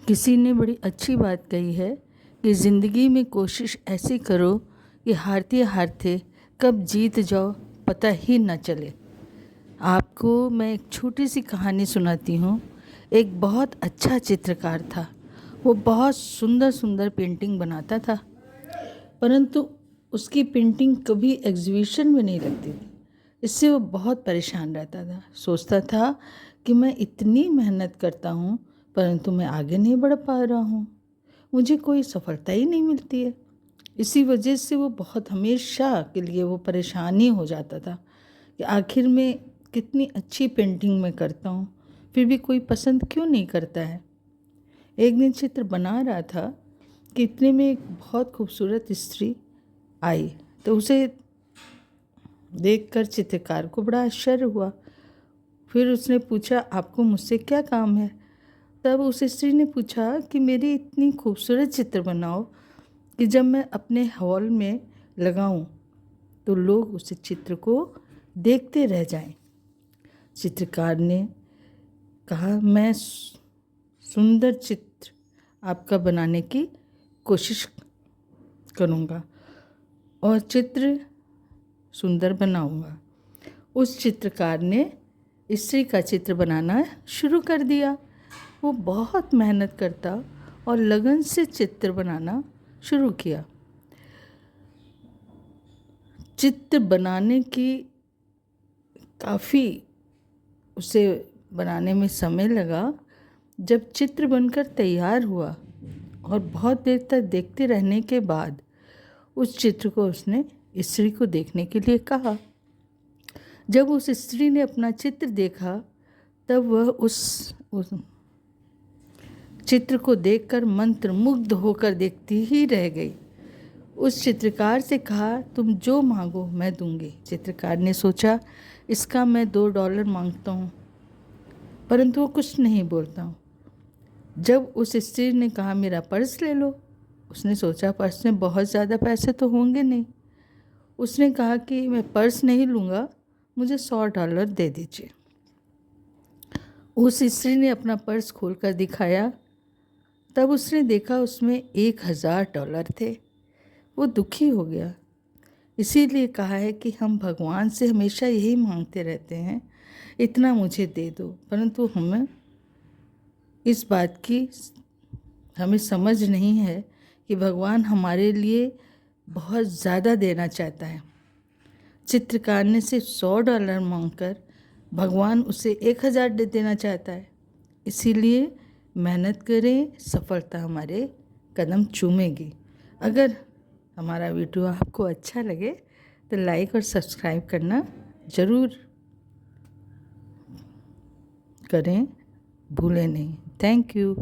किसी ने बड़ी अच्छी बात कही है कि ज़िंदगी में कोशिश ऐसी करो कि हारते हारते कब जीत जाओ पता ही न चले। आपको मैं एक छोटी सी कहानी सुनाती हूँ। एक बहुत अच्छा चित्रकार था। वो बहुत सुंदर सुंदर पेंटिंग बनाता था, परंतु उसकी पेंटिंग कभी एग्जीबिशन में नहीं लगती थी। इससे वो बहुत परेशान रहता था। सोचता था कि मैं इतनी मेहनत करता हूँ परंतु मैं आगे नहीं बढ़ पा रहा हूँ, मुझे कोई सफलता ही नहीं मिलती है। इसी वजह से वो बहुत हमेशा के लिए वो परेशान ही हो जाता था कि आखिर में कितनी अच्छी पेंटिंग मैं करता हूँ फिर भी कोई पसंद क्यों नहीं करता है। एक दिन चित्र बना रहा था कि इतने में एक बहुत खूबसूरत स्त्री आई, तो उसे देखकर चित्रकार को बड़ा आश्चर्य हुआ। फिर उसने पूछा, आपको मुझसे क्या काम है? तब उस स्त्री ने पूछा कि मेरी इतनी खूबसूरत चित्र बनाओ कि जब मैं अपने हॉल में लगाऊं तो लोग उस चित्र को देखते रह जाएं। चित्रकार ने कहा, मैं सुंदर चित्र आपका बनाने की कोशिश करूंगा और चित्र सुंदर बनाऊंगा। उस चित्रकार ने स्त्री का चित्र बनाना शुरू कर दिया। वो बहुत मेहनत करता और लगन से चित्र बनाना शुरू किया। चित्र बनाने की काफ़ी उसे बनाने में समय लगा। जब चित्र बनकर तैयार हुआ और बहुत देर तक देखते रहने के बाद उस चित्र को उसने स्त्री को देखने के लिए कहा। जब उस स्त्री ने अपना चित्र देखा तब वह उस चित्र को देखकर मंत्रमुग्ध होकर देखती ही रह गई। उस चित्रकार से कहा, तुम जो मांगो मैं दूंगी। चित्रकार ने सोचा, इसका मैं $2 मांगता हूँ, परंतु वो कुछ नहीं बोलता हूँ। जब उस स्त्री ने कहा, मेरा पर्स ले लो, उसने सोचा पर्स में बहुत ज़्यादा पैसे तो होंगे नहीं। उसने कहा कि मैं पर्स नहीं लूँगा, मुझे $100 दे दीजिए। उस स्त्री ने अपना पर्स खोलकर दिखाया। तब उसने देखा उसमें $1000 थे। वो दुखी हो गया। इसीलिए कहा है कि हम भगवान से हमेशा यही मांगते रहते हैं, इतना मुझे दे दो, परंतु हमें इस बात की हमें समझ नहीं है कि भगवान हमारे लिए बहुत ज़्यादा देना चाहता है। चित्रकार ने सिर्फ $100 मांगकर भगवान उसे 1000 दे देना चाहता है। इसीलिए मेहनत करें, सफलता हमारे कदम चूमेगी। अगर हमारा वीडियो आपको अच्छा लगे तो लाइक और सब्सक्राइब करना ज़रूर करें, भूलें नहीं। Thank you.